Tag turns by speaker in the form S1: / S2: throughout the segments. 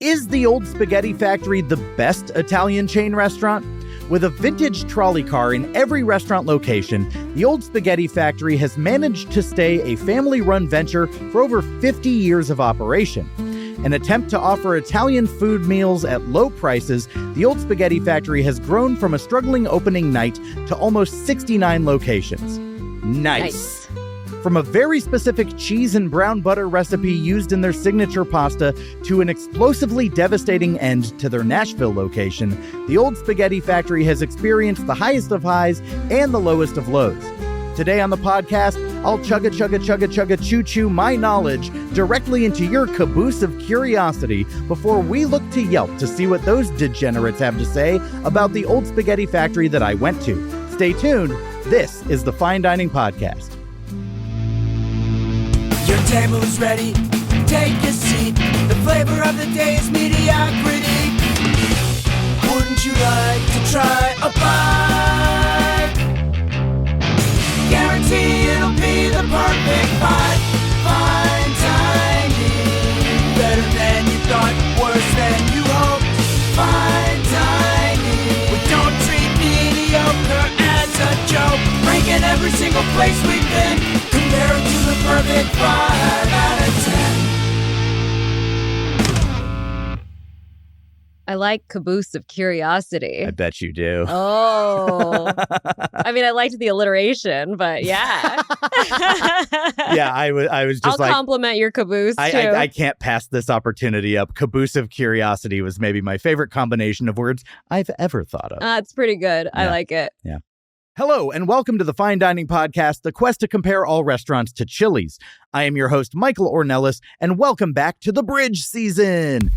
S1: Is the Old Spaghetti Factory the best Italian chain restaurant? With a vintage trolley car in every restaurant location, the Old Spaghetti Factory has managed to stay a family-run venture for over 50 years of operation. An attempt to offer Italian food meals at low prices, the Old Spaghetti Factory has grown from a struggling opening night to almost 69 locations. Nice. From a very specific cheese and brown butter recipe used in their signature pasta to an explosively devastating end to their Nashville location, the Old Spaghetti Factory has experienced the highest of highs and the lowest of lows. Today on the podcast, I'll chugga my knowledge directly into your caboose of curiosity before we look to Yelp to see what those degenerates have to say about the Old Spaghetti Factory that I went to. Stay tuned. This is the Fine Dining Podcast.
S2: Your table is ready, take a seat. The flavor of the day is mediocrity. Wouldn't you like to try a bite? Guarantee it'll be the perfect bite. Fine dining, better than you thought, worse than you hoped. Fine dining, we don't treat mediocre as a joke. Ranking every single place we've been, compare it to the perfect 5 out of 10.
S3: I like caboose of curiosity.
S1: I bet you do.
S3: Oh. I mean, I liked the alliteration, but yeah.
S1: Yeah, I was just
S3: I'll compliment your caboose, too.
S1: I can't pass this opportunity up. Caboose of curiosity was maybe my favorite combination of words I've ever thought of.
S3: It's pretty good.
S1: Yeah.
S3: I like it.
S1: Yeah. Hello, and welcome to the Fine Dining Podcast, the quest to compare all restaurants to Chili's. I am your host, Michael Ornelas, and welcome back to the Bridge season.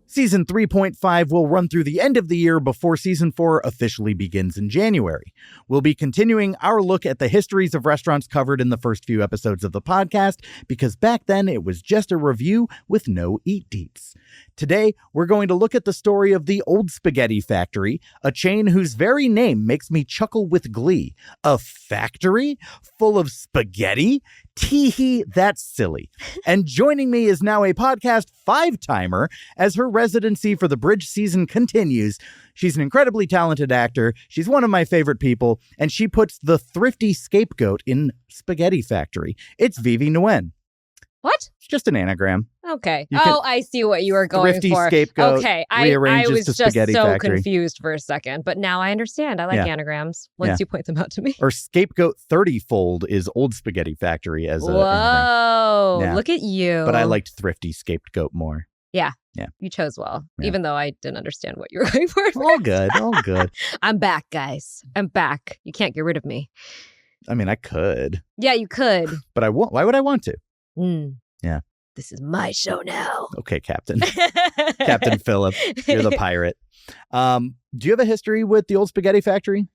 S1: Season 3.5 will run through the end of the year before Season 4 officially begins in January. We'll be continuing our look at the histories of restaurants covered in the first few episodes of the podcast, because back then it was just a review with no eat deets. Today, we're going to look at the story of the Old Spaghetti Factory, a chain whose very name makes me chuckle with glee. A factory full of spaghetti? Tee-hee, that's silly. And joining me is now a podcast 5-timer as her residency for the Bridge season continues. She's an incredibly talented actor. She's one of my favorite people, and she puts the thrifty scapegoat in Spaghetti Factory. It's VyVy Nguyen.
S3: What?
S1: It's just an anagram.
S3: Okay. I see what you were going
S1: thrifty
S3: for.
S1: Scapegoat,
S3: okay.
S1: rearranges
S3: I was
S1: to
S3: just
S1: Spaghetti
S3: so
S1: Factory.
S3: confused for a second, but now I understand. I like anagrams once you point them out to me.
S1: Or Scapegoat 30-fold is Old Spaghetti Factory as a anagram.
S3: Whoa.
S1: Yeah.
S3: Look at you.
S1: But I liked thrifty scapegoat more.
S3: Yeah.
S1: Yeah.
S3: You chose well,
S1: Yeah.
S3: even though I didn't understand what you were going for.
S1: All good. All good.
S3: I'm back, guys. I'm back. You can't get rid of me.
S1: I mean, I could.
S3: Yeah, you could.
S1: But I won't. Why would I want to? Yeah.
S3: This is my show now.
S1: Okay, Captain. Captain Phillip. You're the pirate. Do you have a history with the Old Spaghetti Factory?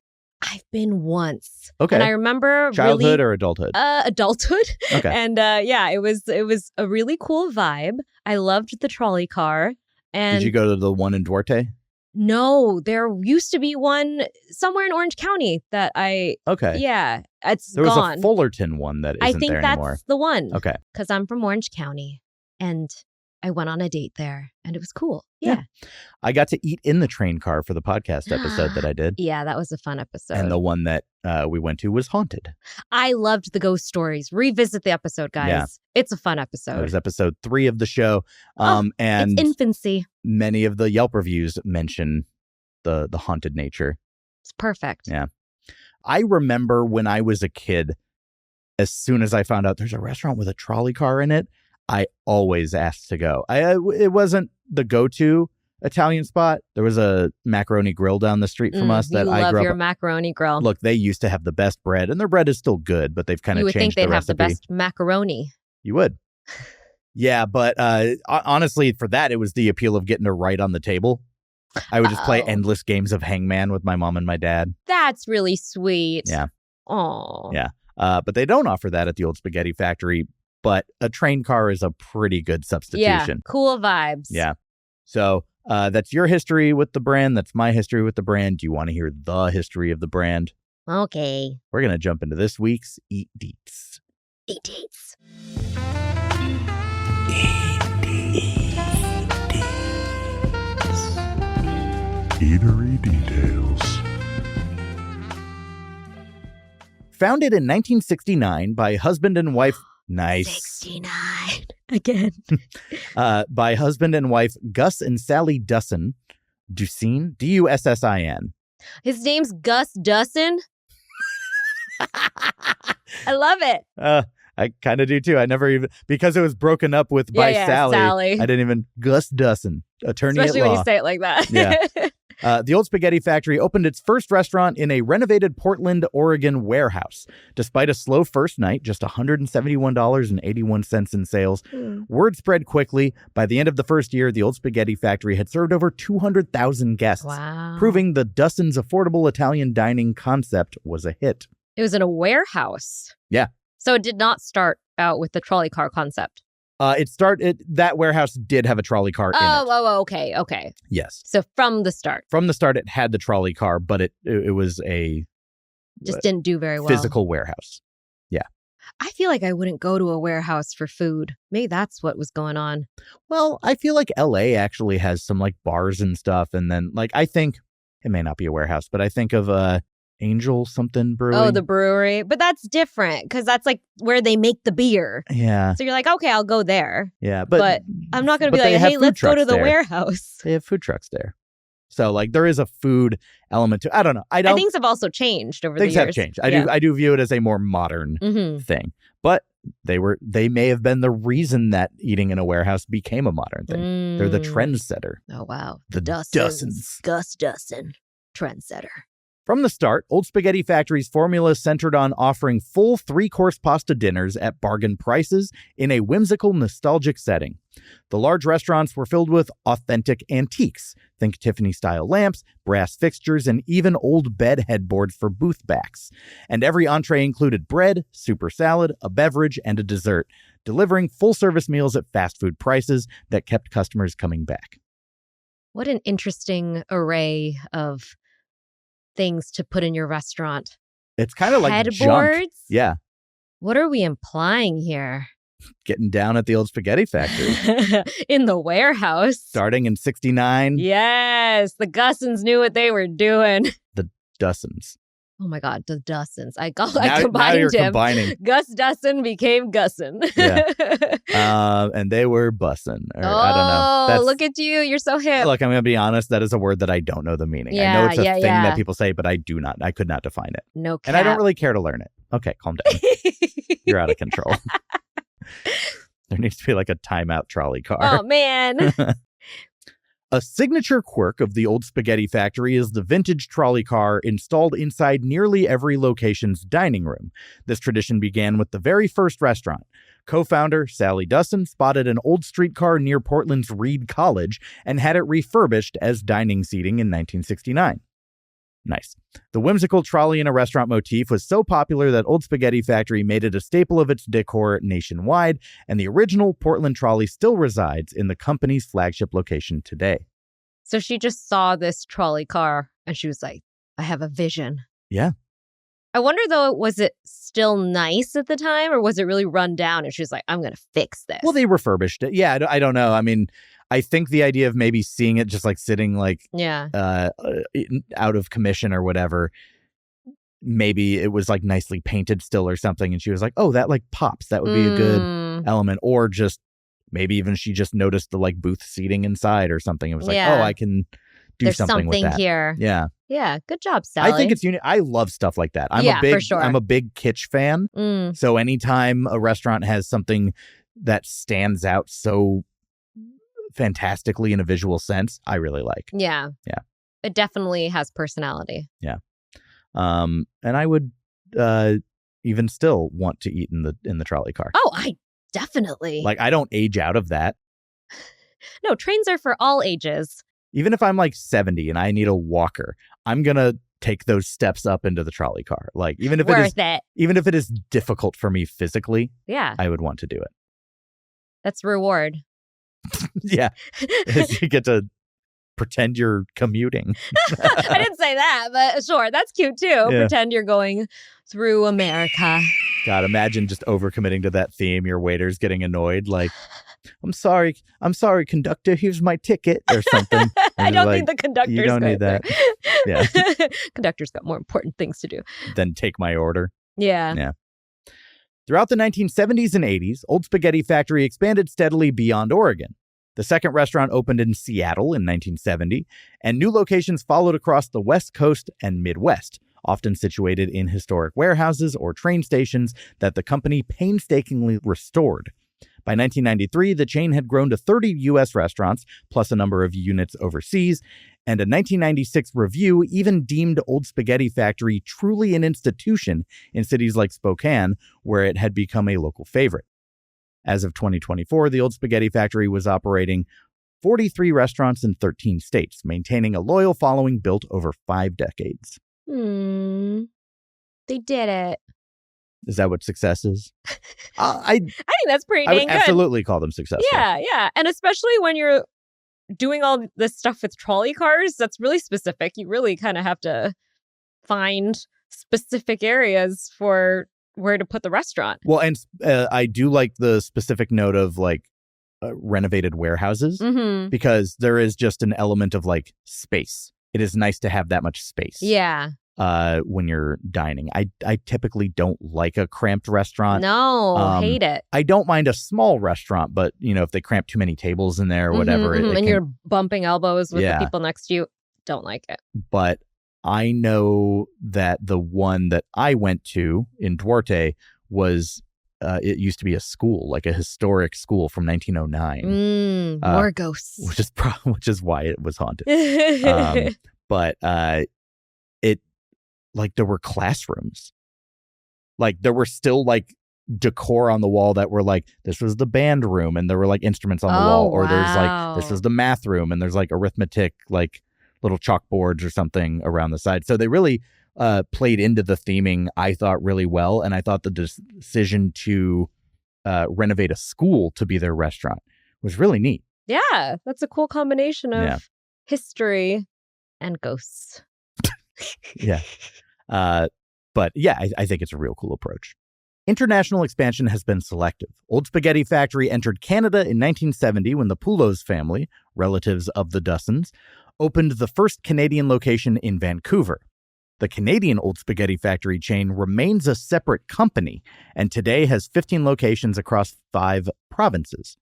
S3: I've been once.
S1: Okay.
S3: And I remember
S1: Childhood or adulthood?
S3: Adulthood.
S1: Okay.
S3: And it was a really cool vibe. I loved the trolley car. And
S1: Did you go to the one in Duarte?
S3: No, there used to be one somewhere in Orange County that
S1: Okay.
S3: Yeah, it's
S1: There was
S3: gone.
S1: a Fullerton one that isn't
S3: I think
S1: there
S3: that's
S1: anymore.
S3: the one.
S1: Okay.
S3: Because I'm from Orange County and I went on a date there and it was cool. Yeah.
S1: I got to eat in the train car for the podcast episode that I did.
S3: Yeah, that was a fun episode.
S1: And the one that we went to was haunted.
S3: I loved the ghost stories. Revisit the episode, guys.
S1: Yeah.
S3: It's a fun episode.
S1: It was episode 3 of the show. And
S3: it's infancy.
S1: many of the Yelp reviews mention the haunted nature.
S3: It's perfect.
S1: Yeah. I remember when I was a kid, as soon as I found out there's a restaurant with a trolley car in it, I always asked to go. It wasn't the go-to Italian spot. There was a macaroni grill down the street from us that
S3: you
S1: I
S3: love
S1: grew
S3: your
S1: up.
S3: macaroni grill.
S1: Look, they used to have the best bread, and their bread is still good, but they've kind
S3: you
S1: of
S3: would think
S1: changed
S3: they'd
S1: the
S3: have
S1: recipe.
S3: the best macaroni.
S1: You would. Yeah, but honestly, for that, it was the appeal of getting to write on the table. I would just play endless games of Hangman with my mom and my dad.
S3: That's really sweet.
S1: Yeah.
S3: Aw.
S1: Yeah. But they don't offer that at the old spaghetti factory, but a train car is a pretty good substitution.
S3: Yeah, cool vibes.
S1: Yeah. So that's your history with the brand. That's my history with the brand. Do you want to hear the history of the brand?
S3: Okay.
S1: We're going to jump into this week's Eat Deets.
S3: Eat Deets.
S4: Eatery details.
S1: Founded in 1969 by husband and wife. Nice.
S3: 69. Again.
S1: By husband and wife Guss and Sally Dussin. Dussin? Dussin.
S3: His name's Guss Dussin. I love it.
S1: I kind of do too. I never even, because it was broken up with by Sally. I didn't even, Guss Dussin, attorney
S3: Especially
S1: at law.
S3: when you say it like that.
S1: Yeah. The Old Spaghetti Factory opened its first restaurant in a renovated Portland, Oregon warehouse. Despite a slow first night, just $171.81 in sales, word spread quickly. By the end of the first year, the Old Spaghetti Factory had served over 200,000 guests, proving the Dussin's affordable Italian dining concept was a hit.
S3: It was in a warehouse.
S1: Yeah.
S3: So it did not start out with the trolley car concept.
S1: That warehouse did have a trolley car in it.
S3: Oh, okay.
S1: Yes.
S3: So from the start.
S1: From the start, it had the trolley car, but it was a
S3: just didn't do very well.
S1: Physical warehouse. Yeah.
S3: I feel like I wouldn't go to a warehouse for food. Maybe that's what was going on.
S1: Well, I feel like LA actually has some like bars and stuff. And then like, I think it may not be a warehouse, but I think of Angel something brewing.
S3: Oh, the brewery. But that's different because that's like where they make the beer.
S1: Yeah.
S3: So you're like, okay, I'll go there.
S1: Yeah.
S3: But I'm not going to be like, hey, let's go to the warehouse.
S1: They have food trucks there. So like there is a food element to it. I don't know.
S3: Things have also changed over the years.
S1: Things have changed. I do view it as a more modern thing. But they may have been the reason that eating in a warehouse became a modern thing. They're the trendsetter.
S3: Oh, wow.
S1: The Dussins.
S3: Guss Dussin, trendsetter.
S1: From the start, Old Spaghetti Factory's formula centered on offering full 3-course pasta dinners at bargain prices in a whimsical, nostalgic setting. The large restaurants were filled with authentic antiques. Think Tiffany-style lamps, brass fixtures, and even old bed headboards for booth backs. And every entree included bread, super salad, a beverage, and a dessert, delivering full-service meals at fast food prices that kept customers coming back.
S3: What an interesting array of things to put in your restaurant.
S1: It's kind of like
S3: headboards.
S1: Junk. Yeah.
S3: What are we implying here?
S1: Getting down at the Old Spaghetti Factory.
S3: In the warehouse.
S1: Starting in 69.
S3: Yes. The Gussins knew what they were doing.
S1: The Dussins.
S3: Oh my God, the Dussins. I
S1: now
S3: combined
S1: you're
S3: him.
S1: Combining.
S3: Guss Dussin became Gussin.
S1: Yeah. And they were bussin'. I don't know.
S3: Look at you. You're so hip.
S1: Look, I'm going to be honest. That is a word that I don't know the meaning.
S3: Yeah,
S1: I know it's a thing
S3: yeah.
S1: that people say, but I could not define it.
S3: No cap.
S1: And I don't really care to learn it. Okay, calm down. You're out of control. There needs to be like a timeout trolley car.
S3: Oh, man.
S1: A signature quirk of the Old Spaghetti Factory is the vintage trolley car installed inside nearly every location's dining room. This tradition began with the very first restaurant. Co-founder Sally Dussin spotted an old streetcar near Portland's Reed College and had it refurbished as dining seating in 1969. Nice. The whimsical trolley in a restaurant motif was so popular that Old Spaghetti Factory made it a staple of its decor nationwide, and the original Portland trolley still resides in the company's flagship location today.
S3: So she just saw this trolley car and she was like, I have a vision.
S1: Yeah.
S3: I wonder though, was it still nice at the time or was it really run down and she was like, I'm going to fix this?
S1: Well, they refurbished it. Yeah, I don't know. I mean, I think the idea of maybe seeing it just like sitting like out of commission or whatever, maybe it was like nicely painted still or something. And she was like, oh, that like pops. That would be a good element. Or just maybe even she just noticed the like booth seating inside or something. It was like, oh, I can do something with that.
S3: Here.
S1: Yeah.
S3: Yeah. Good job, Sally.
S1: I think it's unique. I love stuff like that.
S3: For sure.
S1: I'm a big kitsch fan. So anytime a restaurant has something that stands out so fantastically in a visual sense, I really like.
S3: Yeah.
S1: Yeah.
S3: It definitely has personality.
S1: Yeah. And I would even still want to eat in the trolley car.
S3: Oh, I Definitely.
S1: Like, I don't age out of that.
S3: No, trains are for all ages.
S1: Even if I'm like 70 and I need a walker, I'm going to take those steps up into the trolley car. Like, even if even if it is difficult for me physically,
S3: Yeah.
S1: I would want to do it.
S3: That's reward.
S1: Yeah. You get to pretend you're commuting.
S3: I didn't say that, but sure, that's cute too.
S1: Yeah.
S3: Pretend you're going through America.
S1: God, imagine just overcommitting to that theme. Your waiter's getting annoyed. Like, I'm sorry, conductor. Here's my ticket or something.
S3: I don't think the conductor's
S1: You don't need that. Yeah.
S3: Conductor's got more important things to do.
S1: Then take my order.
S3: Yeah.
S1: Yeah. Throughout the 1970s and 80s, Old Spaghetti Factory expanded steadily beyond Oregon. The second restaurant opened in Seattle in 1970, and new locations followed across the West Coast and Midwest, often situated in historic warehouses or train stations that the company painstakingly restored. By 1993, the chain had grown to 30 U.S. restaurants, plus a number of units overseas, and a 1996 review even deemed Old Spaghetti Factory truly an institution in cities like Spokane, where it had become a local favorite. As of 2024, the Old Spaghetti Factory was operating 43 restaurants in 13 states, maintaining a loyal following built over 5 decades.
S3: They did it.
S1: Is that what success is? I
S3: think that's pretty
S1: I
S3: dang
S1: would
S3: good.
S1: absolutely call them successful.
S3: Yeah. And especially when you're doing all this stuff with trolley cars, that's really specific. You really kind of have to find specific areas for where to put the restaurant.
S1: Well, and I do like the specific note of like renovated warehouses because there is just an element of like space. It is nice to have that much space.
S3: Yeah.
S1: When you're dining. I typically don't like a cramped restaurant.
S3: No, hate it.
S1: I don't mind a small restaurant, but if they cramp too many tables in there or whatever.
S3: And you're bumping elbows with the people next to you. Don't like it. But
S1: I know that the one that I went to in Duarte was, it used to be a school, like a historic school from 1909.
S3: More ghosts.
S1: Which is why it was haunted. But it, like, there were classrooms. Like, there were still, like, decor on the wall that were like, this was the band room, and there were, like, instruments on the wall. Or there's, like, this was the math room, and there's, like, arithmetic, like, little chalkboards or something around the side. So they really played into the theming, I thought, really well. And I thought the decision to renovate a school to be their restaurant was really neat.
S3: Yeah, that's a cool combination of history and ghosts.
S1: Yeah. But yeah, I think it's a real cool approach. International expansion has been selective. Old Spaghetti Factory entered Canada in 1970 when the Poulos family, relatives of the Dussins, opened the first Canadian location in Vancouver. The Canadian Old Spaghetti Factory chain remains a separate company and today has 15 locations across 5 provinces.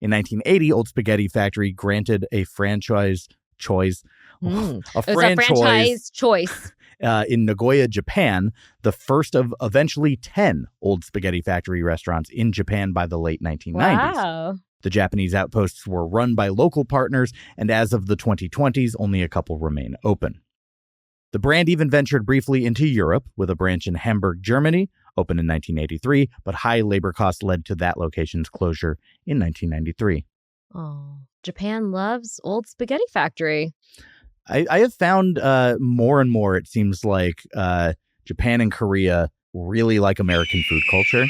S1: In 1980, Old Spaghetti Factory granted a franchise choice.
S3: A franchise choice.
S1: In Nagoya, Japan, the first of eventually 10 Old Spaghetti Factory restaurants in Japan by the late 1990s.
S3: Wow.
S1: The Japanese outposts were run by local partners, and as of the 2020s, only a couple remain open. The brand even ventured briefly into Europe with a branch in Hamburg, Germany, opened in 1983, but high labor costs led to that location's closure in 1993.
S3: Oh, Japan loves Old Spaghetti Factory.
S1: I have found more and more, it seems like Japan and Korea really like American food culture.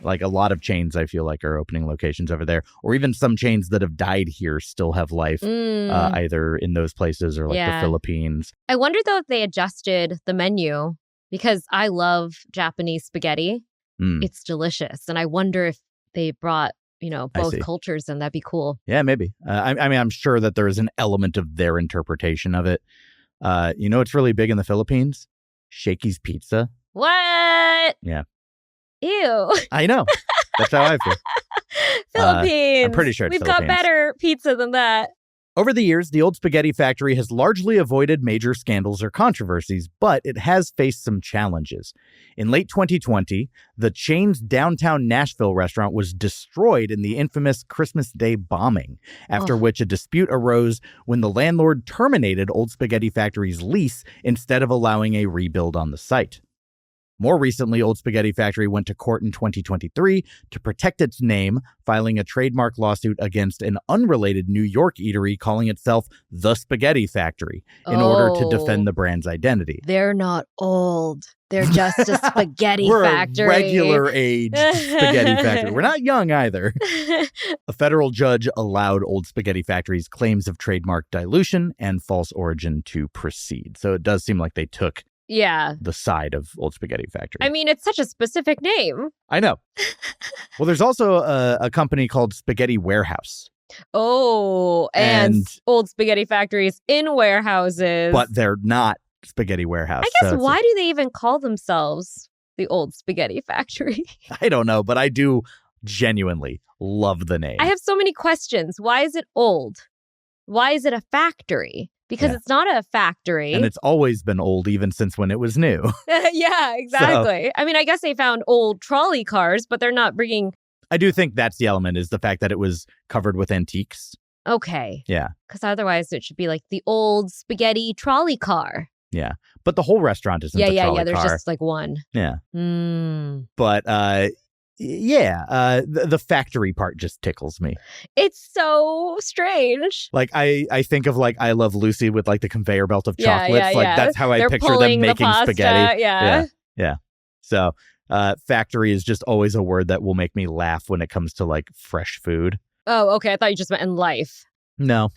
S1: Like a lot of chains, I feel like, are opening locations over there. Or even some chains that have died here still have life, either in those places or like the Philippines.
S3: I wonder, though, if they adjusted the menu, because I love Japanese spaghetti. It's delicious. And I wonder if they brought, both cultures, and that'd be cool.
S1: Yeah, maybe. I mean, I'm sure that there is an element of their interpretation of it. It's really big in the Philippines? Shakey's Pizza.
S3: What?
S1: Yeah.
S3: Ew.
S1: I know. That's how I feel.
S3: Philippines.
S1: I'm pretty sure it's
S3: We've
S1: Philippines.
S3: got better pizza than that.
S1: Over the years, the Old Spaghetti Factory has largely avoided major scandals or controversies, but it has faced some challenges. In late 2020, the chain's downtown Nashville restaurant was destroyed in the infamous Christmas Day bombing, after which a dispute arose when the landlord terminated Old Spaghetti Factory's lease instead of allowing a rebuild on the site. More recently, Old Spaghetti Factory went to court in 2023 to protect its name, filing a trademark lawsuit against an unrelated New York eatery calling itself The Spaghetti Factory in order to defend the brand's identity.
S3: They're not old. They're just a spaghetti
S1: We're
S3: factory.
S1: a regular age spaghetti factory. We're not young either. A federal judge allowed Old Spaghetti Factory's claims of trademark dilution and false origin to proceed. So it does seem like they took the side of Old Spaghetti Factory.
S3: I mean, it's such a specific name.
S1: I know. Well, there's also a company called Spaghetti Warehouse.
S3: Oh, and Old Spaghetti Factories in warehouses.
S1: But they're not Spaghetti Warehouse.
S3: I guess why do they even call themselves the Old Spaghetti Factory?
S1: I don't know, but I do genuinely love the name.
S3: I have so many questions. Why is it old? Why is it a factory? Because it's not a factory.
S1: And it's always been old, even since when it was new.
S3: Yeah, exactly. So, I mean, I guess they found old trolley cars, but they're not bringing...
S1: I do think that's the element, is the fact that it was covered with antiques.
S3: Okay.
S1: Yeah.
S3: Because otherwise it should be like the old spaghetti trolley car.
S1: Yeah. But the whole restaurant isn't a trolley car.
S3: There's just like one.
S1: Yeah. But... the factory part just tickles me.
S3: It's so strange.
S1: Like I think of like I Love Lucy with like the conveyor belt of chocolates. That's how I picture them making spaghetti. Yeah. So factory is just always a word that will make me laugh when it comes to like fresh food.
S3: Oh, okay. I thought you just meant in life.
S1: No.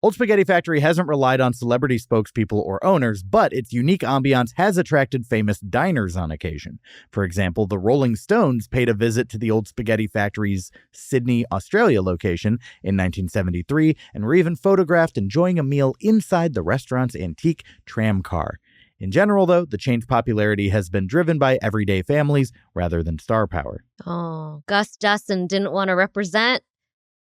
S1: Old Spaghetti Factory hasn't relied on celebrity spokespeople or owners, but its unique ambiance has attracted famous diners on occasion. For example, the Rolling Stones paid a visit to the Old Spaghetti Factory's Sydney, Australia location in 1973 and were even photographed enjoying a meal inside the restaurant's antique tram car. In general, though, the chain's popularity has been driven by everyday families rather than star power.
S3: Oh, Gus Dussin didn't want to represent.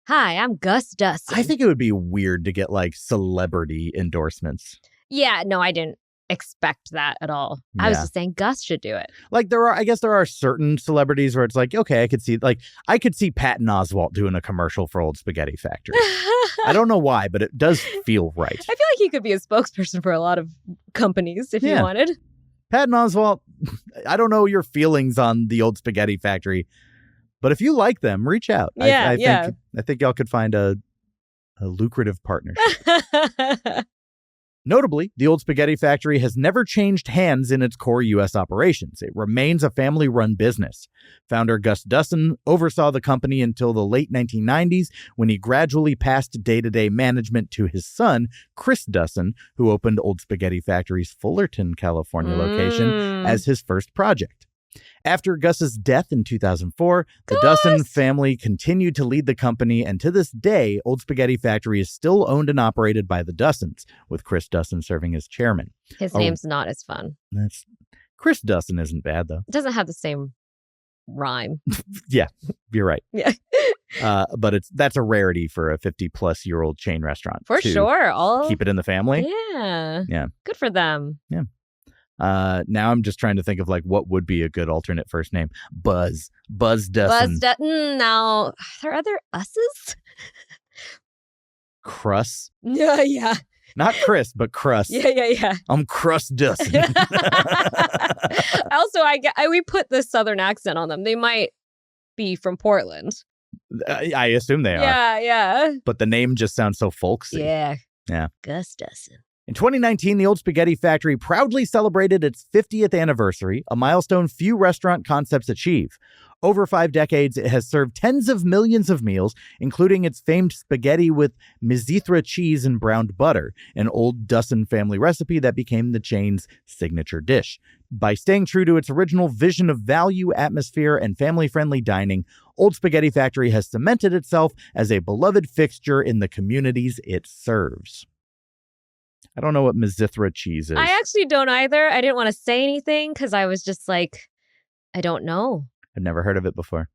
S3: Hi, I'm Gus Dussin.
S1: I think it would be weird to get like celebrity endorsements.
S3: Yeah, no, I didn't expect that at all. I was just saying Gus should do it.
S1: Like I guess there are certain celebrities where it's like, okay, I could see Patton Oswalt doing a commercial for Old Spaghetti Factory. I don't know why, but it does feel right.
S3: I feel like he could be a spokesperson for a lot of companies if he wanted.
S1: Patton Oswalt, I don't know your feelings on the Old Spaghetti Factory, but if you like them, reach out. I think y'all could find a lucrative partnership. Notably, the Old Spaghetti Factory has never changed hands in its core U.S. operations. It remains a family-run business. Founder Gus Dussin oversaw the company until the late 1990s, when he gradually passed day-to-day management to his son, Chris Dussin, who opened Old Spaghetti Factory's Fullerton, California location as his first project. After Gus's death in 2004, the Dussin family continued to lead the company, and to this day, Old Spaghetti Factory is still owned and operated by the Dussins, with Chris Dussin serving as chairman.
S3: His name's not as fun.
S1: Chris Dussin isn't bad, though.
S3: It doesn't have the same rhyme.
S1: Yeah, you're right.
S3: Yeah.
S1: But that's a rarity for a 50-plus-year-old chain restaurant.
S3: For sure.
S1: Keep it in the family.
S3: Yeah.
S1: Yeah.
S3: Good for them.
S1: Yeah. Now I'm just trying to think of like what would be a good alternate first name. Buzz Dussin.
S3: Now, are there other Us's?
S1: Cruss.
S3: Yeah.
S1: Not Chris, but Cruss.
S3: Yeah.
S1: I'm Cruss Dussin.
S3: Also, we put the Southern accent on them. They might be from Portland.
S1: I assume they are.
S3: Yeah.
S1: But the name just sounds so folksy.
S3: Yeah. Gus Dussin.
S1: In 2019, the Old Spaghetti Factory proudly celebrated its 50th anniversary, a milestone few restaurant concepts achieve. Over 5 decades, it has served tens of millions of meals, including its famed spaghetti with Mizithra cheese and browned butter, an old Dussin family recipe that became the chain's signature dish. By staying true to its original vision of value, atmosphere, and family-friendly dining, Old Spaghetti Factory has cemented itself as a beloved fixture in the communities it serves. I don't know what Mizithra cheese is.
S3: I actually don't either. I didn't want to say anything because I was just like, I don't know.
S1: I've never heard of it before.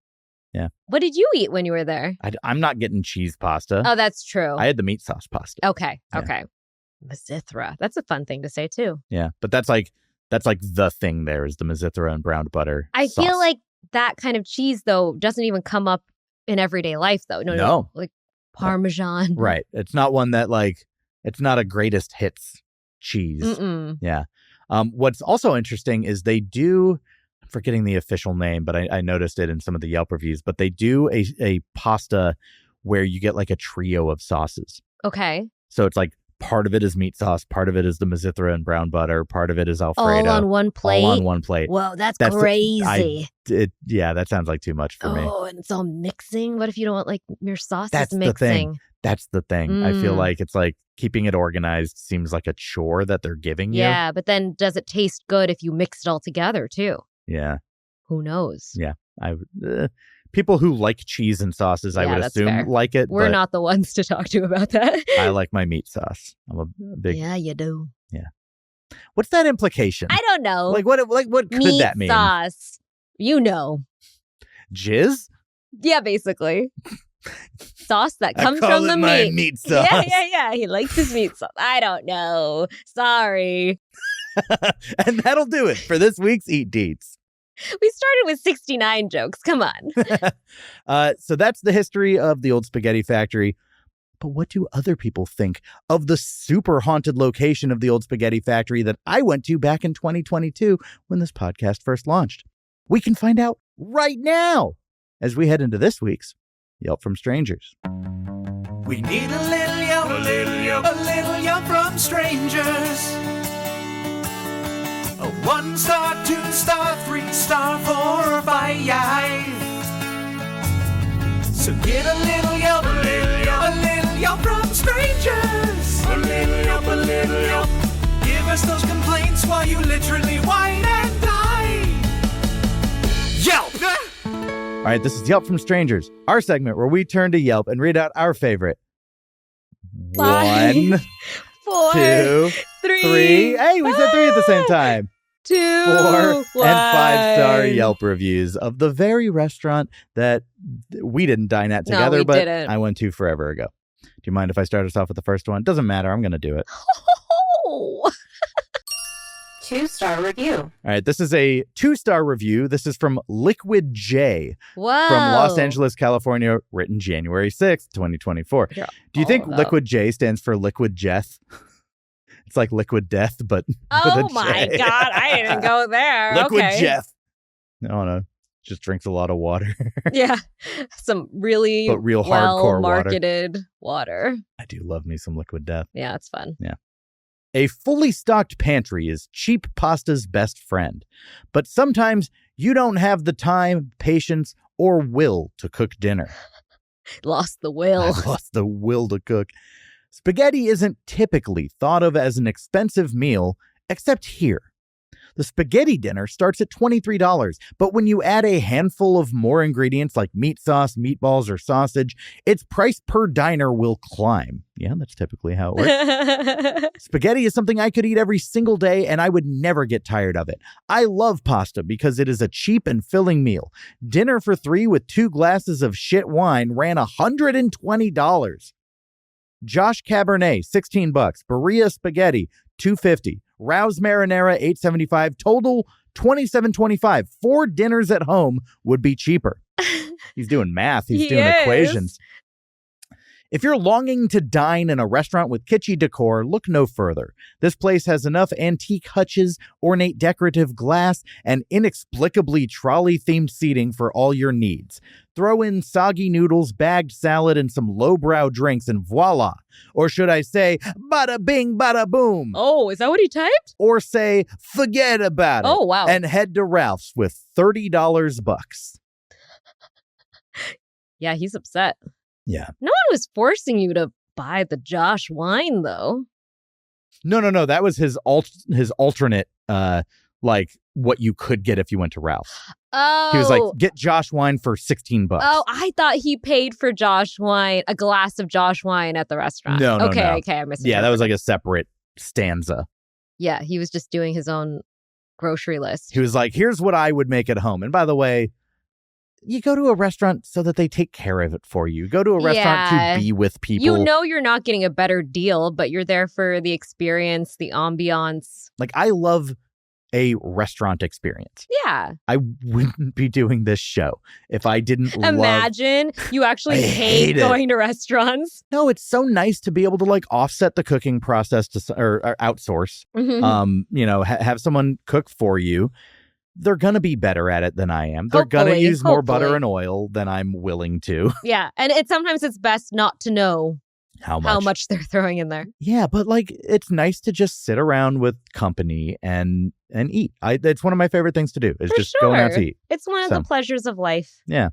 S1: Yeah.
S3: What did you eat when you were there?
S1: I'm not getting cheese pasta.
S3: Oh, that's true.
S1: I had the meat sauce pasta.
S3: Okay. Mizithra. That's a fun thing to say too.
S1: Yeah, but that's like the thing there is the Mizithra and browned butter
S3: I
S1: sauce.
S3: feel like that kind of cheese, though, doesn't even come up in everyday life, though. No. Like Parmesan.
S1: Right. It's not one that it's not a greatest hits cheese.
S3: Mm-mm.
S1: Yeah. What's also interesting is they do, I'm forgetting the official name, but I noticed it in some of the Yelp reviews, but they do a pasta where you get like a trio of sauces.
S3: Okay.
S1: So it's like part of it is meat sauce, part of it is the Mizithra and brown butter, part of it is Alfredo.
S3: All on one plate?
S1: All on one plate.
S3: Whoa, that's crazy.
S1: Yeah, that sounds like too much for me.
S3: Oh, and it's all mixing? What if you don't want like your sauces
S1: That's
S3: mixing?
S1: the thing. That's the thing. I feel like it's like keeping it organized seems like a chore that they're giving you.
S3: Yeah, but then does it taste good if you mix it all together too?
S1: Yeah.
S3: Who knows?
S1: Yeah. People who like cheese and sauces, I would assume,
S3: fair.
S1: like it.
S3: We're
S1: but
S3: not the ones to talk to about that.
S1: I like my meat sauce. I'm a big.
S3: Yeah, you do.
S1: Yeah. What's that implication?
S3: I don't know.
S1: Like what could
S3: meat
S1: that mean?
S3: Sauce. You know.
S1: Jizz?
S3: Yeah, basically. Sauce that comes
S1: I call
S3: from
S1: it
S3: the
S1: my
S3: meat.
S1: meat sauce.
S3: Yeah. He likes his meat sauce. I don't know. Sorry.
S1: And that'll do it for this week's Eat Deets.
S3: We started with 69 jokes. Come on.
S1: So that's the history of the old spaghetti factory. But what do other people think of the super haunted location of the old spaghetti factory that I went to back in 2022 when this podcast first launched? We can find out right now as we head into this week's Yelp from Strangers.
S2: We need a little yelp, a little yelp from strangers. A 1-star, 2-star, 3-star, 4 or 5. So get a little yelp, a little yelp from strangers. A little yelp. Give us those complaints while you literally whine and die. Yelp!
S1: All right, this is Yelp from Strangers, our segment where we turn to Yelp and read out our favorite. 1,
S3: 4,
S1: 2,
S3: 3.
S1: 3. Hey, we said 3 at the same time.
S3: 2,
S1: 4 and 5-star
S3: 1.
S1: Yelp reviews of the very restaurant that we didn't dine at
S3: No,
S1: together,
S3: we
S1: but
S3: didn't.
S1: I went to forever ago. Do you mind if I start us off with the first one? Doesn't matter. I'm going to do it.
S3: Oh.
S5: 2-star review.
S1: All right. This is a 2-star review. This is from Liquid J
S3: Whoa.
S1: from Los Angeles, California, written January 6th, 2024.
S3: You're
S1: Do you think
S3: all about-
S1: Liquid J stands for liquid death? It's like liquid death, but with
S3: Oh
S1: a
S3: my
S1: J.
S3: God. I didn't go there.
S1: Liquid
S3: okay.
S1: Jeff. No. Just drinks a lot of water.
S3: Yeah. Some really
S1: But real hardcore water.
S3: marketed water.
S1: I do love me some liquid death.
S3: Yeah, it's fun.
S1: A fully stocked pantry is cheap pasta's best friend. But sometimes you don't have the time, patience, or will to cook dinner.
S3: Lost the will.
S1: I've lost the will to cook. Spaghetti isn't typically thought of as an expensive meal, except here. The spaghetti dinner starts at $23, but when you add a handful of more ingredients like meat sauce, meatballs, or sausage, its price per diner will climb. Yeah, that's typically how it works. Spaghetti is something I could eat every single day, and I would never get tired of it. I love pasta because it is a cheap and filling meal. Dinner for 3 with 2 glasses of shit wine ran $120. Josh Cabernet, $16. Berea Spaghetti, $2.50. Rouse Marinara, $8.75. Total, $27.25. 4 dinners at home would be cheaper. He's doing math. He's doing equations. If you're longing to dine in a restaurant with kitschy decor, look no further. This place has enough antique hutches, ornate decorative glass, and inexplicably trolley-themed seating for all your needs. Throw in soggy noodles, bagged salad, and some lowbrow drinks, and voila. Or should I say, bada bing, bada boom.
S3: Oh, is that what he typed?
S1: Or say, forget about it.
S3: Oh, wow.
S1: And head to Ralph's with $30 bucks.
S3: Yeah, he's upset.
S1: Yeah.
S3: No one was forcing you to buy the Josh wine, though.
S1: No. That was his alternate, like what you could get if you went to Ralph's.
S3: Oh.
S1: He was like, get Josh wine for $16.
S3: Oh, I thought he paid for Josh wine, a glass of Josh wine at the restaurant.
S1: No.
S3: Okay, I misinterpreted.
S1: Yeah, that was like a separate stanza.
S3: Yeah, he was just doing his own grocery list.
S1: He was like, here's what I would make at home. And by the way, you go to a restaurant so that they take care of it for you. Go to a restaurant to be with people.
S3: You know you're not getting a better deal, but you're there for the experience, the ambiance.
S1: Like, I love a restaurant experience.
S3: Yeah.
S1: I wouldn't be doing this show if I didn't
S3: Imagine you actually hate going to restaurants.
S1: No, it's so nice to be able to like offset the cooking process or outsource. Have someone cook for you. They're going to be better at it than I am. They're going to use more butter and oil than I'm willing to.
S3: Yeah. And sometimes it's best not to know how much they're throwing in there.
S1: Yeah, but like it's nice to just sit around with company and eat. It's one of my favorite things to do is just going out to eat.
S3: It's one of the pleasures of life.
S1: Yeah.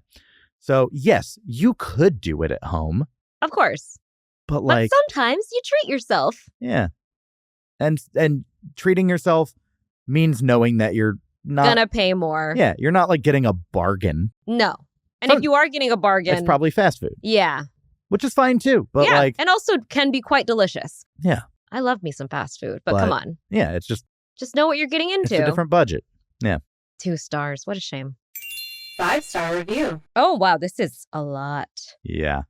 S1: So yes, you could do it at home.
S3: Of course.
S1: But
S3: sometimes you treat yourself.
S1: Yeah. And treating yourself means knowing that you're not
S3: gonna pay more.
S1: Yeah, you're not like getting a bargain.
S3: No. And if you are getting a bargain,
S1: it's probably fast food.
S3: Yeah.
S1: Which is fine too. But
S3: and also can be quite delicious.
S1: Yeah.
S3: I love me some fast food, but come on.
S1: Yeah, it's just
S3: know what you're getting into.
S1: It's a different budget. Yeah.
S3: 2 stars. What a shame.
S5: 5-star review.
S3: Oh wow, this is a lot.
S1: Yeah.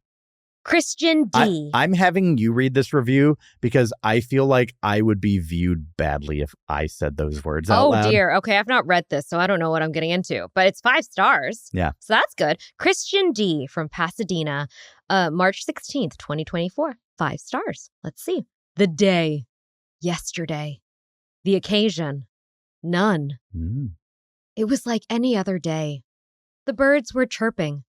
S3: Christian D.
S1: I'm having you read this review because I feel like I would be viewed badly if I said those words out loud.
S3: Oh, dear. Okay, I've not read this, so I don't know what I'm getting into. But it's 5 stars.
S1: Yeah.
S3: So that's good. Christian D. from Pasadena, March 16th, 2024. 5 stars. Let's see. The day. Yesterday. The occasion. None. It was like any other day. The birds were chirping.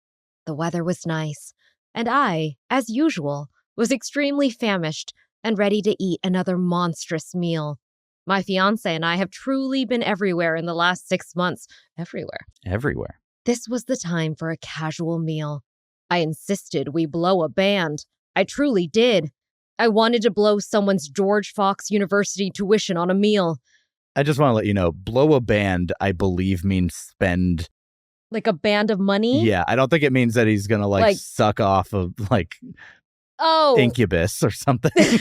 S3: The weather was nice. And I, as usual, was extremely famished and ready to eat another monstrous meal. My fiancé and I have truly been everywhere in the last 6 months. Everywhere. This was the time for a casual meal. I insisted we blow a band. I truly did. I wanted to blow someone's George Fox University tuition on a meal.
S1: I just want to let you know, blow a band, I believe, means spend...
S3: Like a band of money?
S1: Yeah, I don't think it means that he's going to like suck off of like Incubus or something.
S3: Give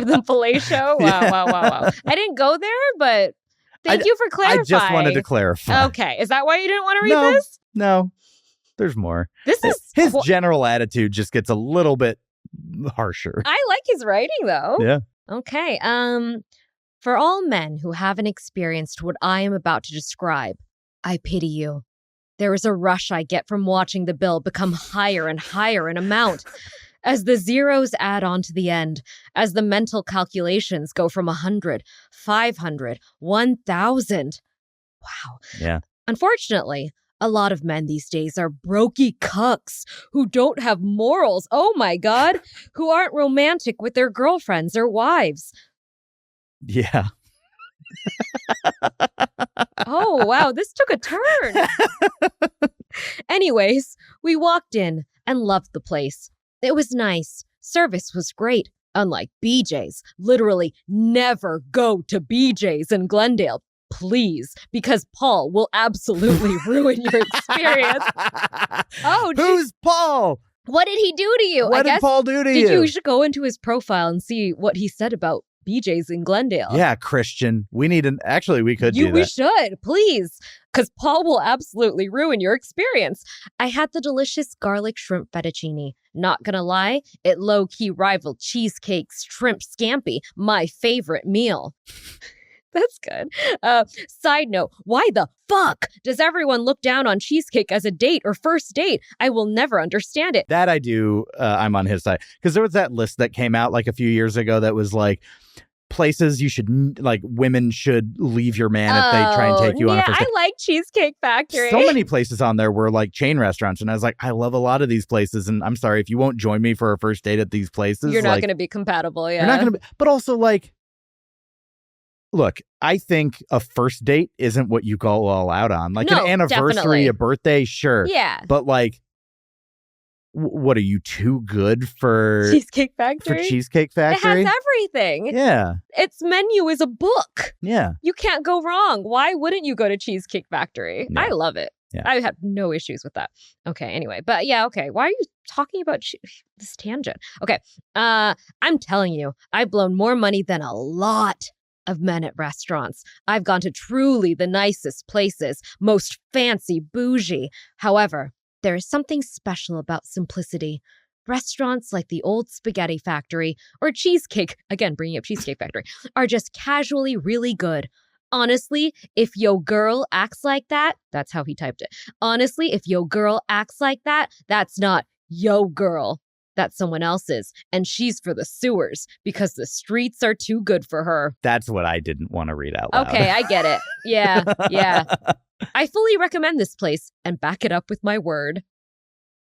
S3: them fellatio? Wow. I didn't go there, but thank you for clarifying.
S1: I just wanted to clarify.
S3: Okay. Is that why you didn't want to read this?
S1: No, there's more. His general attitude just gets a little bit harsher.
S3: I like his writing though.
S1: Yeah.
S3: Okay. For all men who haven't experienced what I am about to describe, I pity you. There is a rush I get from watching the bill become higher and higher in amount. As the zeros add on to the end, as the mental calculations go from 100, 500, 1,000. Wow.
S1: Yeah.
S3: Unfortunately, a lot of men these days are brokey cucks who don't have morals, oh my God, who aren't romantic with their girlfriends or wives.
S1: Yeah.
S3: Oh, wow, this took a turn. Anyways, we walked in and loved the place. It was nice. Service was great. Unlike BJ's. Literally never go to BJ's in Glendale. Please, because Paul will absolutely ruin your experience. Oh,
S1: who's Paul?
S3: What did he do to you?
S1: What did Paul do to you?
S3: You should go into his profile and see what he said about BJ's in Glendale.
S1: Yeah, Christian. We need actually, we could do that.
S3: We should, please. Because Paul will absolutely ruin your experience. I had the delicious garlic shrimp fettuccine. Not gonna lie, it low-key rivaled cheesecake's shrimp scampi, my favorite meal. That's good. Side note, why the fuck does everyone look down on cheesecake as a date or first date? I will never understand it.
S1: That I do. I'm on his side. Because there was that list that came out like a few years ago that was like places you should, like women should leave your man if they try and take you on a first date.
S3: I like Cheesecake Factory.
S1: So many places on there were like chain restaurants. And I was like, I love a lot of these places. And I'm sorry, if you won't join me for a first date at these places.
S3: You're not going to be compatible. Yeah.
S1: You're not going to be. But also like, look, I think a first date isn't what you go all out on. Like an anniversary,
S3: definitely.
S1: A birthday, sure.
S3: Yeah.
S1: But like, what are you too good for
S3: Cheesecake Factory?
S1: For Cheesecake Factory?
S3: It has everything.
S1: Yeah.
S3: Its menu is a book.
S1: Yeah.
S3: You can't go wrong. Why wouldn't you go to Cheesecake Factory?
S1: Yeah.
S3: I love it.
S1: Yeah.
S3: I have no issues with that. Okay, anyway. But yeah, okay. Why are you talking about this tangent? Okay. I'm telling you, I've blown more money than a lot of men at restaurants. I've gone to truly the nicest places, most fancy bougie. However, there is something special about simplicity. Restaurants like the old Spaghetti Factory or Cheesecake, again, bringing up Cheesecake Factory, are just casually really good. Honestly, if yo girl acts like that, that's how he typed it. Honestly, if yo girl acts like that, that's not yo girl. That's someone else's. And she's for the sewers because the streets are too good for her.
S1: That's what I didn't want to read out loud.
S3: Okay, I get it. Yeah. I fully recommend this place and back it up with my word.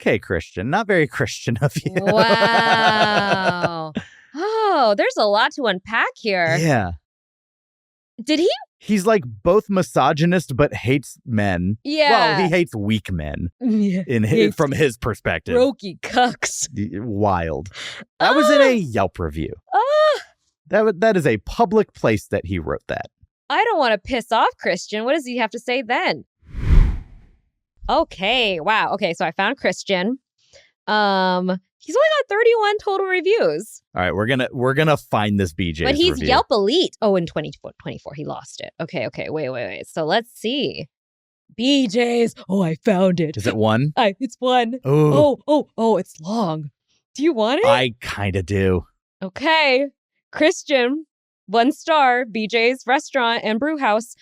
S1: Okay, Christian. Not very Christian of you.
S3: Wow. Oh, there's a lot to unpack here.
S1: Yeah.
S3: Did he?
S1: He's like both misogynist but hates men.
S3: Yeah.
S1: Well, he hates weak men from his perspective.
S3: Brokey cucks.
S1: Wild. That was in a Yelp review. That is a public place that he wrote that.
S3: I don't want to piss off Christian. What does he have to say then? Okay. Wow. Okay. So I found Christian. He's only got 31 total reviews.
S1: All right, we're gonna find this BJ.
S3: But he's
S1: review.
S3: Yelp Elite. Oh, in 2024 he lost it. Okay. Wait. So let's see. BJ's. Oh, I found it.
S1: Is it one?
S3: It's one. Oh, it's long. Do you want it?
S1: I kind of do.
S3: Okay. Christian, 1 star, BJ's Restaurant and Brew House.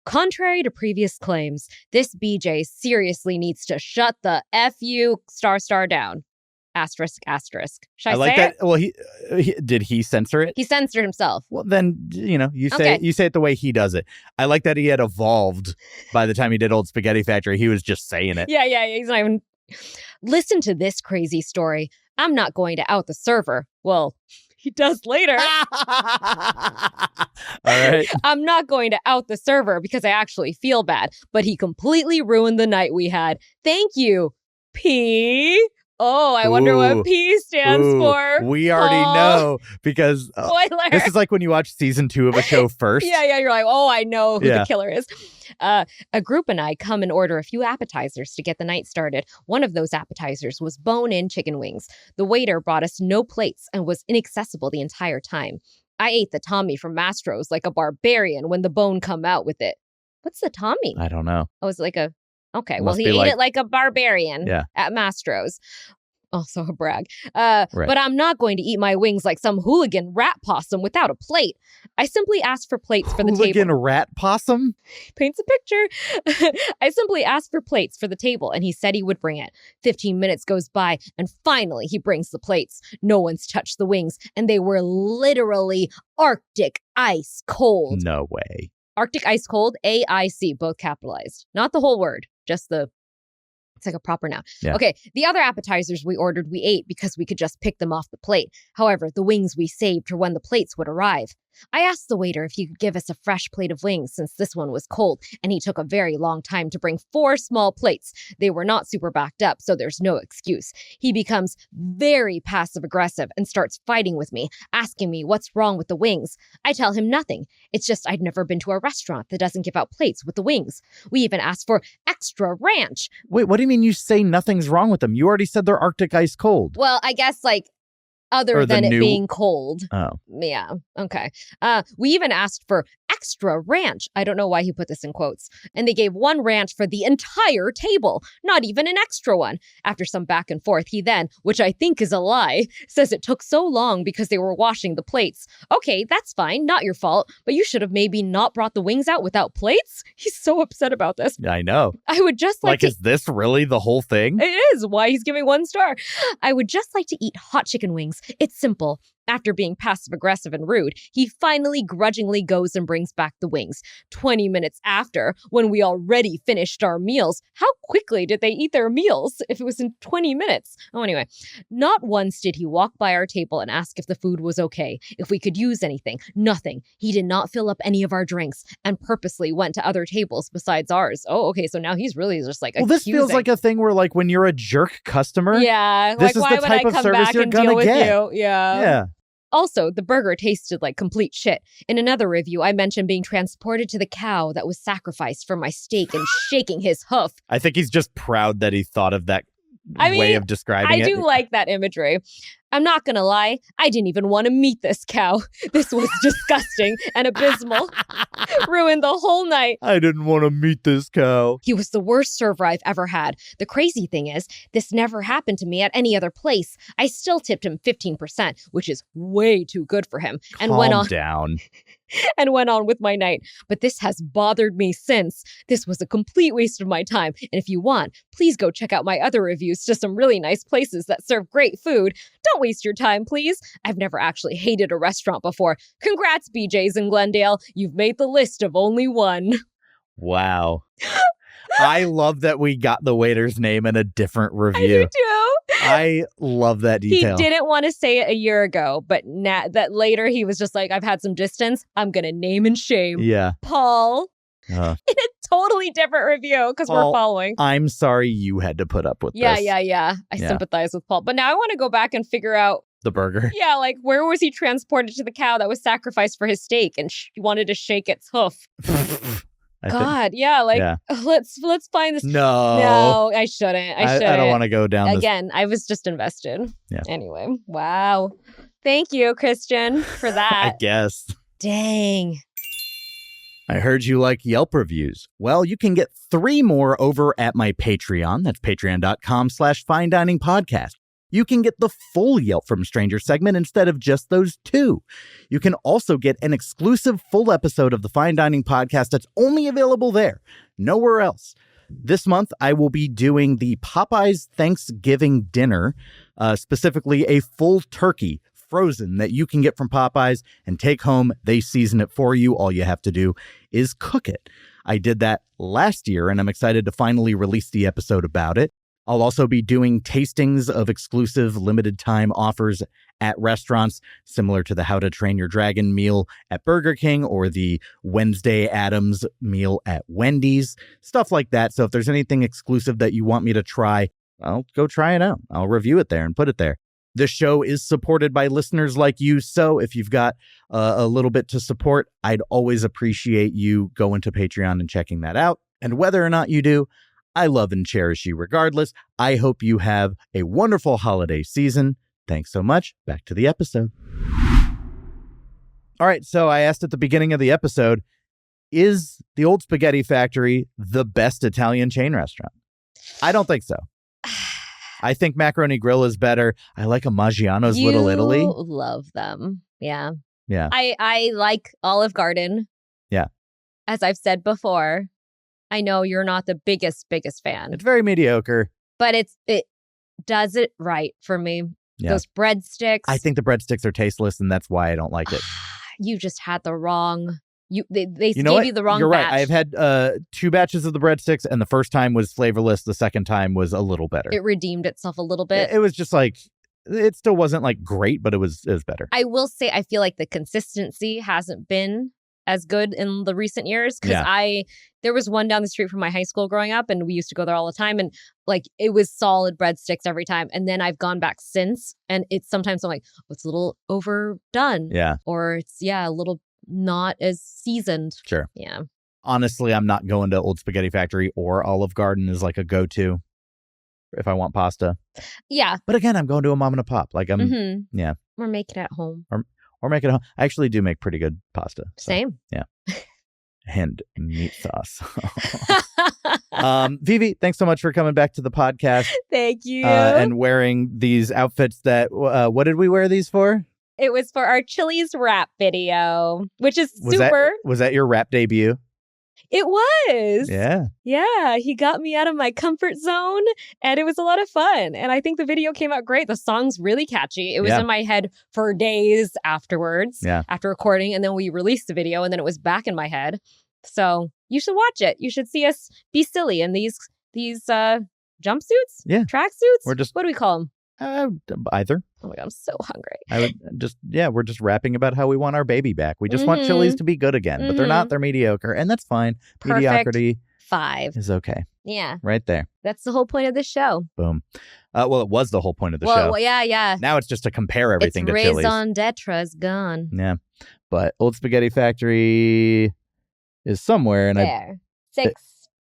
S3: Contrary to previous claims, this BJ seriously needs to shut the **** down. Asterisk. Should I
S1: like
S3: say
S1: that.
S3: it?
S1: Well, did he censor it?
S3: He censored himself.
S1: Well, then you say it the way he does it. I like that he had evolved by the time he did Old Spaghetti Factory. He was just saying it.
S3: Yeah. He's not even. Listen to this crazy story. I'm not going to out the server. Well, he does later.
S1: All right.
S3: I'm not going to out the server because I actually feel bad, but he completely ruined the night we had. Thank you, P. Oh, I wonder what P stands for.
S1: We already know because
S3: Spoiler.
S1: This is like when you watch season 2 of a show first.
S3: Yeah, you're like, oh, I know who the killer is. A group and I come and order a few appetizers to get the night started. One of those appetizers was bone-in chicken wings. The waiter brought us no plates and was inaccessible the entire time. I ate the Tommy from Mastro's like a barbarian when the bone come out with it. What's the Tommy?
S1: I don't know.
S3: Oh, it's like a... Okay,
S1: Must
S3: well, he
S1: be
S3: ate it like a barbarian at Mastro's. Also a brag.
S1: Right.
S3: But I'm not going to eat my wings like some hooligan rat possum without a plate. I simply asked for plates for the table.
S1: Hooligan rat possum?
S3: Paints a picture. I simply asked for plates for the table, and he said he would bring it. 15 minutes goes by, and finally he brings the plates. No one's touched the wings, and they were literally Arctic ice cold.
S1: No way.
S3: Arctic ice cold, AIC, both capitalized. Not the whole word, just the... It's like a proper noun.
S1: Yeah.
S3: Okay, the other appetizers we ordered, we ate because we could just pick them off the plate. However, the wings we saved for when the plates would arrive. I asked the waiter if he could give us a fresh plate of wings since this one was cold, and he took a very long time to bring 4 small plates. They were not super backed up, so there's no excuse. He becomes very passive-aggressive and starts fighting with me, asking me what's wrong with the wings. I tell him nothing. It's just I'd never been to a restaurant that doesn't give out plates with the wings. We even asked for extra ranch.
S1: Wait, what do you mean you say nothing's wrong with them? You already said they're Arctic ice cold.
S3: Well, I guess other than it being cold.
S1: Oh.
S3: Yeah. Okay. We even asked for extra ranch. I don't know why he put this in quotes. And they gave 1 ranch for the entire table, not even an extra one. After some back and forth, he then, which I think is a lie, says it took so long because they were washing the plates. Okay, that's fine. Not your fault. But you should have maybe not brought the wings out without plates. He's so upset about this.
S1: I know.
S3: I would just like to...
S1: is this really the whole thing?
S3: It is why he's giving 1 star. I would just like to eat hot chicken wings. It's simple. After being passive-aggressive and rude, he finally grudgingly goes and brings back the wings. 20 minutes after, when we already finished our meals. How quickly did they eat their meals if it was in 20 minutes? Oh, anyway. Not once did he walk by our table and ask if the food was okay, if we could use anything. Nothing. He did not fill up any of our drinks and purposely went to other tables besides ours. Oh, okay, so now he's really just like
S1: this feels like a thing where when you're a jerk customer,
S3: yeah,
S1: this is
S3: why
S1: the
S3: would
S1: type
S3: I
S1: of
S3: come
S1: service
S3: back
S1: you're
S3: and
S1: gonna
S3: deal with
S1: get.
S3: you? Yeah.
S1: Yeah.
S3: Also, the burger tasted like complete shit. In another review, I mentioned being transported to the cow that was sacrificed for my steak and shaking his hoof.
S1: I think he's just proud that he thought of that way of describing it.
S3: I do like that imagery. I'm not gonna lie, I didn't even want to meet this cow. This was disgusting and abysmal. Ruined the whole night.
S1: I didn't want to meet this cow.
S3: He was the worst server I've ever had. The crazy thing is, this never happened to me at any other place. I still tipped him 15%, which is way too good for him. And went on
S1: down.
S3: and went on with my night. But this has bothered me since. This was a complete waste of my time. And if you want, please go check out my other reviews to some really nice places that serve great food. Don't waste your time, please. I've never actually hated a restaurant before. Congrats, BJ's in Glendale. You've made the list of only one.
S1: Wow. I love that we got the waiter's name in a different
S3: I
S1: review.
S3: do too.
S1: I love that detail.
S3: He didn't want to say it a year ago, but that later he was just like, I've had some distance. I'm going to name and shame
S1: Yeah.
S3: Paul
S1: Uh,
S3: in a totally different review because we're
S1: Paul,
S3: following.
S1: I'm sorry you had to put up with
S3: Yeah.
S1: this.
S3: I sympathize with Paul. But now I want to go back and figure out,
S1: The burger.
S3: yeah, like where was he transported to the cow that was sacrificed for his steak and he wanted to shake its hoof? God, yeah, like let's find this. No, I shouldn't. I
S1: don't want to go down this.
S3: Again, I was just invested.
S1: Yeah.
S3: Anyway, wow. Thank you, Christian, for that.
S1: I guess.
S3: Dang.
S1: I heard you like Yelp reviews. Well, you can get 3 more over at my Patreon. That's patreon.com/fine dining podcast. You can get the full Yelp from Stranger segment instead of just those 2. You can also get an exclusive full episode of the Fine Dining podcast that's only available there, nowhere else. This month, I will be doing the Popeyes Thanksgiving dinner, specifically a full turkey frozen that you can get from Popeyes and take home. They season it for you. All you have to do is cook it. I did that last year, and I'm excited to finally release the episode about it. I'll also be doing tastings of exclusive limited time offers at restaurants, similar to the How to Train Your Dragon meal at Burger King or the Wednesday Addams meal at Wendy's, stuff like that. So if there's anything exclusive that you want me to try, I'll go try it out. I'll review it there and put it there. The show is supported by listeners like you. So if you've got a little bit to support, I'd always appreciate you going to Patreon and checking that out. And whether or not you do, I love and cherish you regardless. I hope you have a wonderful holiday season. Thanks so much. Back to the episode. All right, so I asked at the beginning of the episode, is the Old Spaghetti Factory the best Italian chain restaurant? I don't think so. I think Macaroni Grill is better. I like a Maggiano's Little Italy.
S3: You love them. Yeah.
S1: Yeah.
S3: I like Olive Garden.
S1: Yeah.
S3: As I've said before, I know you're not the biggest fan,
S1: It's very mediocre.
S3: but it does it right for me.
S1: Yeah.
S3: Those breadsticks.
S1: I think the breadsticks are tasteless, and that's why I don't like it.
S3: You just had the wrong. They
S1: You know
S3: gave
S1: what?
S3: you the wrong
S1: You're
S3: batch.
S1: right. I've had 2 batches of the breadsticks, and the first time was flavorless. The second time was a little better.
S3: It redeemed itself a little bit.
S1: It was just like, it still wasn't like great, but it was better.
S3: I will say I feel like the consistency hasn't been as good in the recent years because
S1: Yeah.
S3: there was one down the street from my high school growing up and we used to go there all the time and like it was solid breadsticks every time. And then I've gone back since and it's sometimes I'm like, oh, it's a little overdone.
S1: Yeah.
S3: Or it's, a little not as seasoned.
S1: Sure.
S3: Yeah.
S1: Honestly, I'm not going to Old Spaghetti Factory or Olive Garden as like a go-to if I want pasta.
S3: Yeah.
S1: But again, I'm going to a mom and a pop. Like yeah.
S3: Or make it at home.
S1: Or make it home. I actually do make pretty good pasta. So,
S3: Same.
S1: Yeah. And meat sauce. VyVy, thanks so much for coming back to the podcast.
S3: Thank you.
S1: And wearing these outfits that, what did we wear these for?
S3: It was for our Chili's rap video, which is super.
S1: Was that your rap debut?
S3: It was.
S1: Yeah.
S3: Yeah. He got me out of my comfort zone and it was a lot of fun. And I think the video came out great. The song's really catchy. It was in my head for days afterwards, after recording. And then we released the video and then it was back in my head. So you should watch it. You should see us be silly in these jumpsuits?
S1: Yeah.
S3: Tracksuits?
S1: We're just,
S3: what do we call them?
S1: Either.
S3: Oh my God, I'm so hungry.
S1: I would just, we're just rapping about how we want our baby back. We just want Chili's to be good again, but they're not. They're mediocre, and that's fine.
S3: Perfect.
S1: Mediocrity
S3: 5
S1: is okay.
S3: Yeah.
S1: Right there.
S3: That's the whole point of this show.
S1: Boom. Well, it was the whole point of the show.
S3: Well, yeah.
S1: Now it's just to compare everything to Chili's.
S3: Raison d'etre is gone.
S1: Yeah. But Old Spaghetti Factory is somewhere, and
S3: there. 6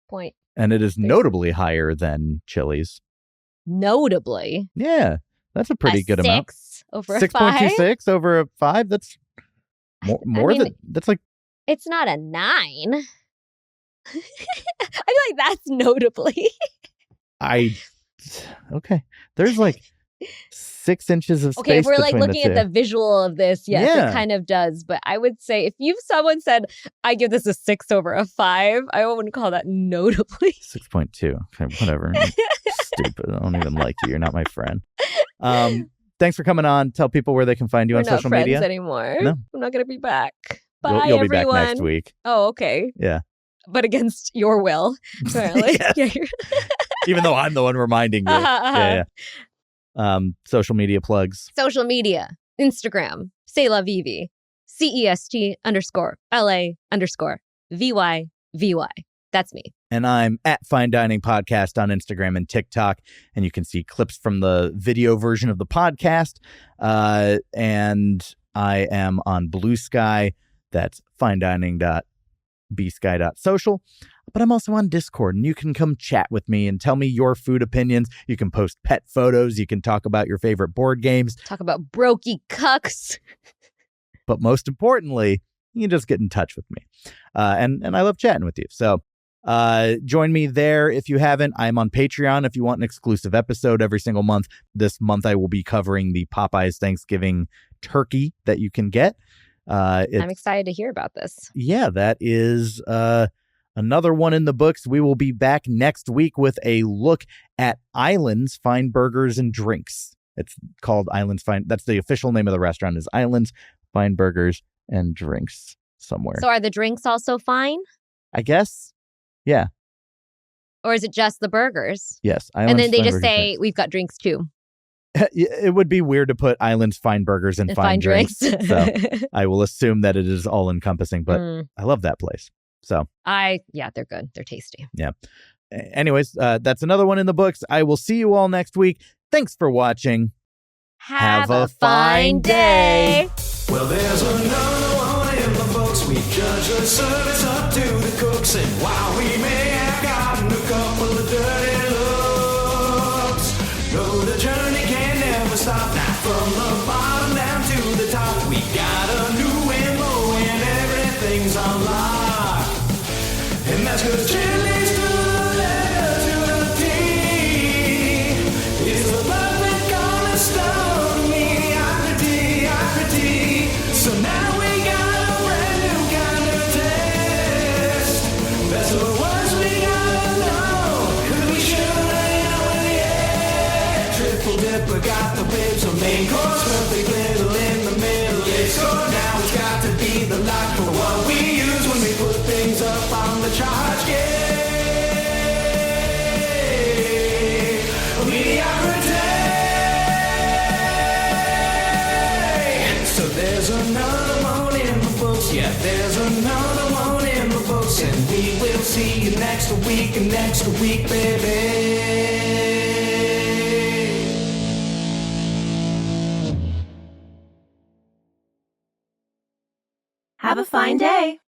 S3: point.
S1: And it is notably higher than Chili's.
S3: Notably.
S1: Yeah. That's a pretty good amount.
S3: 6 over a 5.
S1: 6.26 over a 5. That's more than that's like.
S3: It's not a 9. I feel like that's notably.
S1: Okay. There's like 6 inches of space.
S3: Okay, if we're like
S1: between
S3: looking
S1: the
S3: at
S1: two.
S3: the visual of this, yes,
S1: Yeah.
S3: it kind of does. But I would say if someone said, I give this a 6 over a 5, I wouldn't call that notably.
S1: 6.2. Okay, whatever. Stupid. I don't even like you. You're not my friend. Thanks for coming on. Tell people where they can find you
S3: We're
S1: on
S3: not
S1: social
S3: friends
S1: media.
S3: anymore.
S1: No.
S3: I'm not going to be back. Bye,
S1: You'll be
S3: everyone.
S1: back next week.
S3: Oh, okay.
S1: Yeah.
S3: But against your will, apparently.
S1: Yes.
S3: Yeah.
S1: Even though I'm the one reminding you. Yeah. Social media plugs.
S3: Social media, Instagram, C'est La VyVy, CEST_LA_VY_VY. That's me.
S1: And I'm at Fine Dining Podcast on Instagram and TikTok. And you can see clips from the video version of the podcast. And I am on Blue Sky. That's finedining.bsky.social. But I'm also on Discord, and you can come chat with me and tell me your food opinions. You can post pet photos. You can talk about your favorite board games.
S3: Talk about brokey cucks.
S1: But most importantly, you can just get in touch with me. And I love chatting with you. So join me there if you haven't. I'm on Patreon if you want an exclusive episode every single month. This month I will be covering the Popeyes Thanksgiving turkey that you can get.
S3: I'm excited to hear about this.
S1: Yeah, that is another one in the books. We will be back next week with a look at Islands Fine Burgers and Drinks. It's called Islands Fine. That's the official name of the restaurant, is Islands Fine Burgers and Drinks somewhere.
S3: So are the drinks also fine?
S1: I guess. Yeah.
S3: Or is it just the burgers?
S1: Yes.
S3: And
S1: Islands
S3: then they
S1: Fine
S3: just
S1: Burgers
S3: say,
S1: and
S3: we've got drinks too.
S1: Drinks. It would be weird to put Islands Fine Burgers and Fine Drinks. So I will assume that it is all encompassing, but I love that place. So
S3: yeah, they're good. They're tasty.
S1: Yeah. Anyways, that's another one in the books. I will see you all next week. Thanks for watching.
S3: Have a fine day.
S2: Well, there's another one in the books. We judge the service up to the cooks, and while we may have gotten a couple of dirty looks, no, the journey can never stop. Now from the bottom down to the top, we got a new MO and everything's unlocked. And that's 'cause Chili's to the letter to the T is the perfect cornerstone of mediocrity. So now we got a brand new kind of test. That's the words we gotta know, 'cause we should've known yet. Triple dipper got the ribs, a main course, perfect little in the middle. It's good, now it's got to be the lock for what we use when we put things up on the charge. Yeah, mediocrity. So there's another one in the books. Yeah, there's another one in the books, and we will see you next week, baby.
S5: Have a fine day.